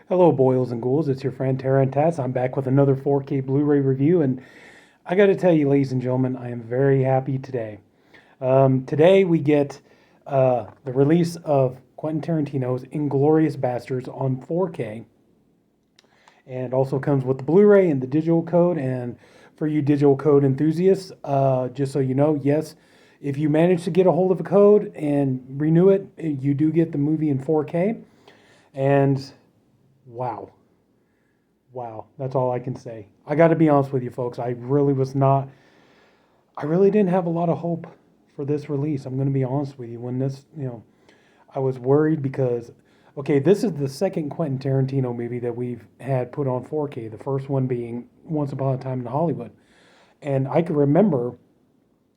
Hello, boils and ghouls. It's your friend Tats. I'm back with another 4K Blu-ray review, and I got to tell you, ladies and gentlemen, I am very happy today. Today we get the release of Quentin Tarantino's Inglourious Basterds on 4K, and also comes with the Blu-ray and the digital code. And for you digital code enthusiasts, just so you know, yes, if you manage to get a hold of a code and renew it, you do get the movie in 4K. And wow. Wow, that's all I can say. I got to be honest with you, folks. I really didn't have a lot of hope for this release. I'm going to be honest with you. When I was worried because, okay, this is the second Quentin Tarantino movie that we've had put on 4K. The first one being Once Upon a Time in Hollywood. And I can remember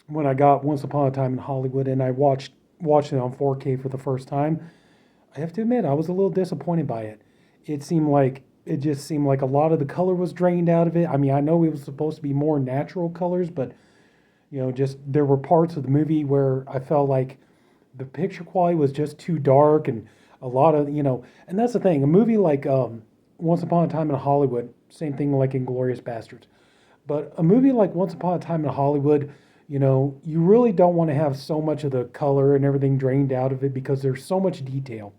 when I got Once Upon a Time in Hollywood and I watched it on 4K for the first time. I have to admit, I was a little disappointed by it. It just seemed like a lot of the color was drained out of it. I mean, I know it was supposed to be more natural colors, but just there were parts of the movie where I felt like the picture quality was just too dark, and a lot of and that's the thing. A movie like Once Upon a Time in Hollywood, same thing like Inglourious Basterds, but a movie like Once Upon a Time in Hollywood, you really don't want to have so much of the color and everything drained out of it because there's so much detail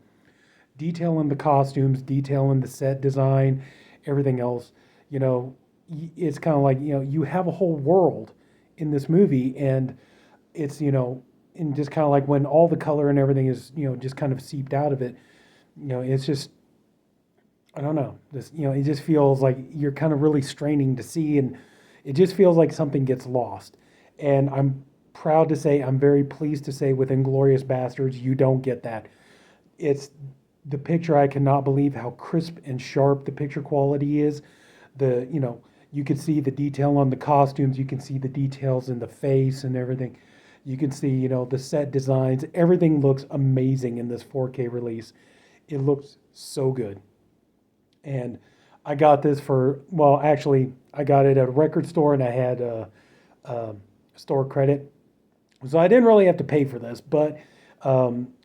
in the costumes, detail in the set design, everything else. You know, it's kind of like, you have a whole world in this movie, and it's, and just kind of like when all the color and everything is, just kind of seeped out of it, it's just, I don't know, this, it just feels like you're kind of really straining to see, and it just feels like something gets lost. And I'm proud to say, I'm very pleased to say with Inglourious Basterds, you don't get that. It's the picture. I cannot believe how crisp and sharp the picture quality is. You can see the detail on the costumes. You can see the details in the face and everything. You can see, the set designs. Everything looks amazing in this 4K release. It looks so good. And I got this well, actually, I got it at a record store and I had a store credit. So I didn't really have to pay for this, but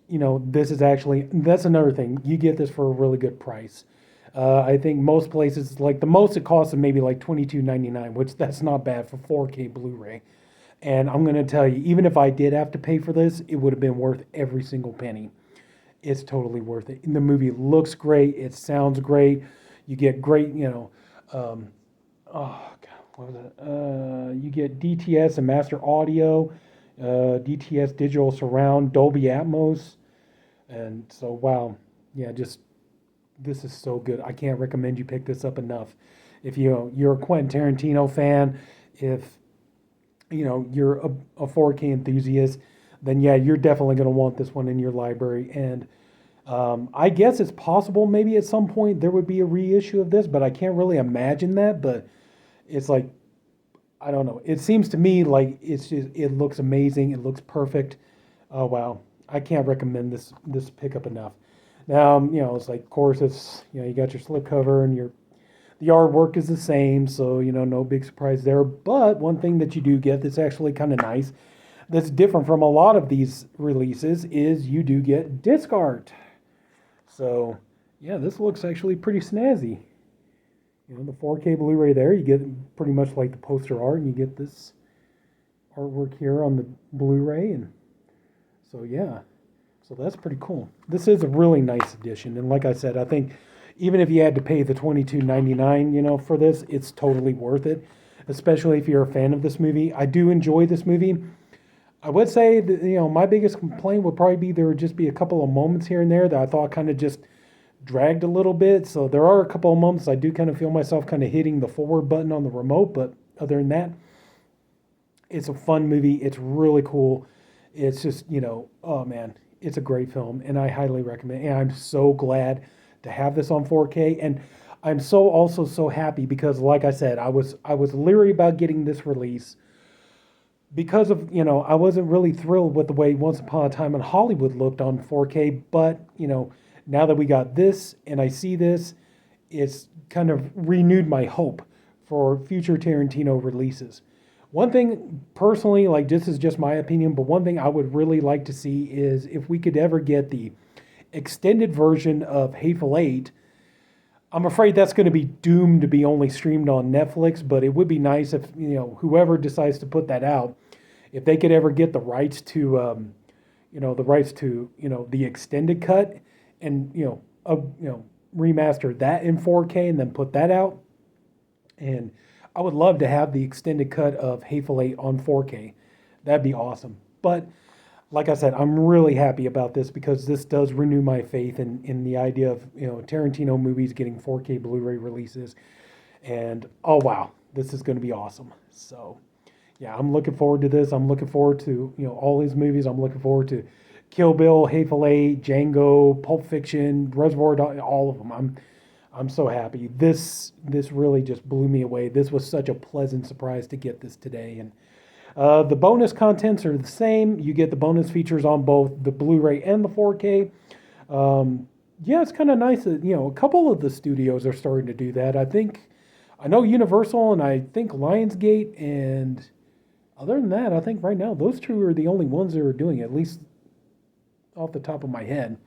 this is that's another thing. You get this for a really good price. I think most places, like the most it costs is maybe like $22.99, which that's not bad for 4K Blu-ray. And I'm going to tell you, even if I did have to pay for this, it would have been worth every single penny. It's totally worth it. And the movie looks great. It sounds great. You get great, oh God, what was it? You get DTS and master audio, DTS digital surround, Dolby Atmos, and so wow, yeah, just this is so good. I can't recommend you pick this up enough. If you're a Quentin Tarantino fan, if you're a 4K enthusiast, then yeah, you're definitely going to want this one in your library. And I guess it's possible maybe at some point there would be a reissue of this, but I can't really imagine that. But it's like, I don't know. It seems to me like it looks amazing. It looks perfect. Oh wow, I can't recommend this pickup enough. Now it's like, of course, it's you got your slipcover and the artwork is the same, so no big surprise there. But one thing that you do get that's actually kind of nice, that's different from a lot of these releases, is you do get disc art. So yeah, this looks actually pretty snazzy. The 4K Blu-ray there, you get pretty much like the poster art, and you get this artwork here on the Blu-ray, and so yeah, so that's pretty cool. This is a really nice edition, and like I said, I think even if you had to pay the $22.99, for this, it's totally worth it, especially if you're a fan of this movie. I do enjoy this movie. I would say that, my biggest complaint would probably be there would just be a couple of moments here and there that I thought kind of just dragged a little bit. So there are a couple of moments I do kind of feel myself kind of hitting the forward button on the remote, but other than that, it's a fun movie. It's really cool. It's just, oh man, it's a great film, and I highly recommend it. And I'm so glad to have this on 4K, and I'm also so happy because, like I said, I was leery about getting this release because of, I wasn't really thrilled with the way Once Upon a Time in Hollywood looked on 4K, but, now that we got this and I see this, it's kind of renewed my hope for future Tarantino releases. One thing, personally, like this is just my opinion, but one thing I would really like to see is if we could ever get the extended version of Hateful Eight I'm afraid that's going to be doomed to be only streamed on Netflix, but it would be nice if, whoever decides to put that out, if they could ever get the rights to, the extended cut and, remaster that in 4K and then put that out. And I would love to have the extended cut of Hateful Eight on 4K. That'd be awesome. But like I said, I'm really happy about this because this does renew my faith in the idea of, Tarantino movies getting 4K Blu-ray releases. And oh wow, this is going to be awesome. So yeah, I'm looking forward to this. I'm looking forward to, all these movies. I'm looking forward to Kill Bill, Hateful Eight, Django, Pulp Fiction, Reservoir Dogs, all of them. I'm so happy. This really just blew me away. This was such a pleasant surprise to get this today. And the bonus contents are the same. You get the bonus features on both the Blu-ray and the 4K. Yeah, it's kind of nice that, a couple of the studios are starting to do that. I know Universal and I think Lionsgate, and other than that, I think right now those two are the only ones that are doing it, at least off the top of my head.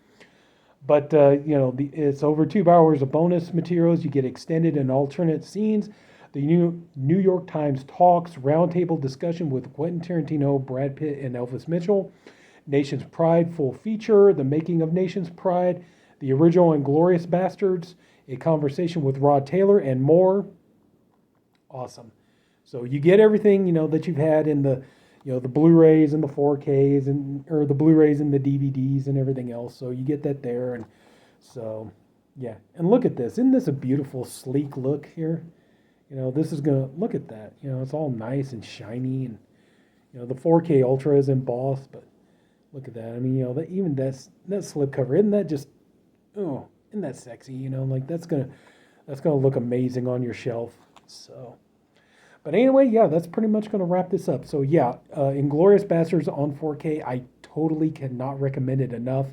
But, it's over 2 hours of bonus materials. You get extended and alternate scenes. The New York Times Talks roundtable discussion with Quentin Tarantino, Brad Pitt, and Elvis Mitchell. Nation's Pride full feature, The Making of Nation's Pride, the original Inglourious Basterds, a conversation with Rod Taylor, and more. Awesome. So you get everything, that you've had in the, the Blu-rays and the 4Ks or the Blu-rays and the DVDs and everything else. So you get that there. And so, yeah. And look at this. Isn't this a beautiful, sleek look here? This is going to, look at that. It's all nice and shiny. And, the 4K Ultra is embossed, but look at that. I mean, even that slipcover, isn't that just, isn't that sexy? Like that's going to look amazing on your shelf. So, but anyway, yeah, that's pretty much going to wrap this up. So yeah, Inglourious Basterds on 4K, I totally cannot recommend it enough.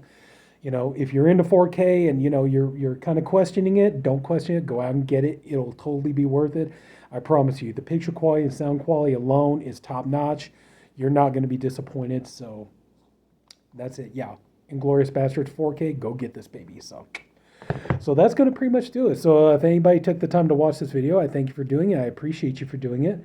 If you're into 4K and you're kind of questioning it, don't question it. Go out and get it. It'll totally be worth it. I promise you. The picture quality and sound quality alone is top notch. You're not going to be disappointed. So that's it. Yeah, Inglourious Basterds 4K. Go get this baby. So that's going to pretty much do it. So if anybody took the time to watch this video, I thank you for doing it. I appreciate you for doing it.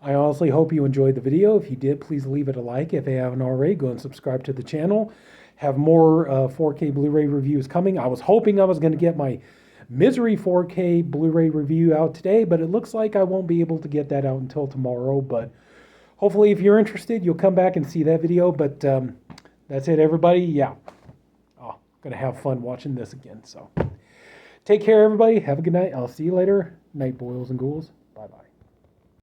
I honestly hope you enjoyed the video. If you did, please leave it a like. If you haven't already, go and subscribe to the channel. Have more 4K Blu-ray reviews coming. I was hoping I was going to get my Misery 4K Blu-ray review out today, but it looks like I won't be able to get that out until tomorrow. But hopefully, if you're interested, you'll come back and see that video. But that's it, everybody. Yeah. Going to have fun watching this again. So take care, everybody. Have a good night. I'll see you later. Night, boils and ghouls. Bye-bye.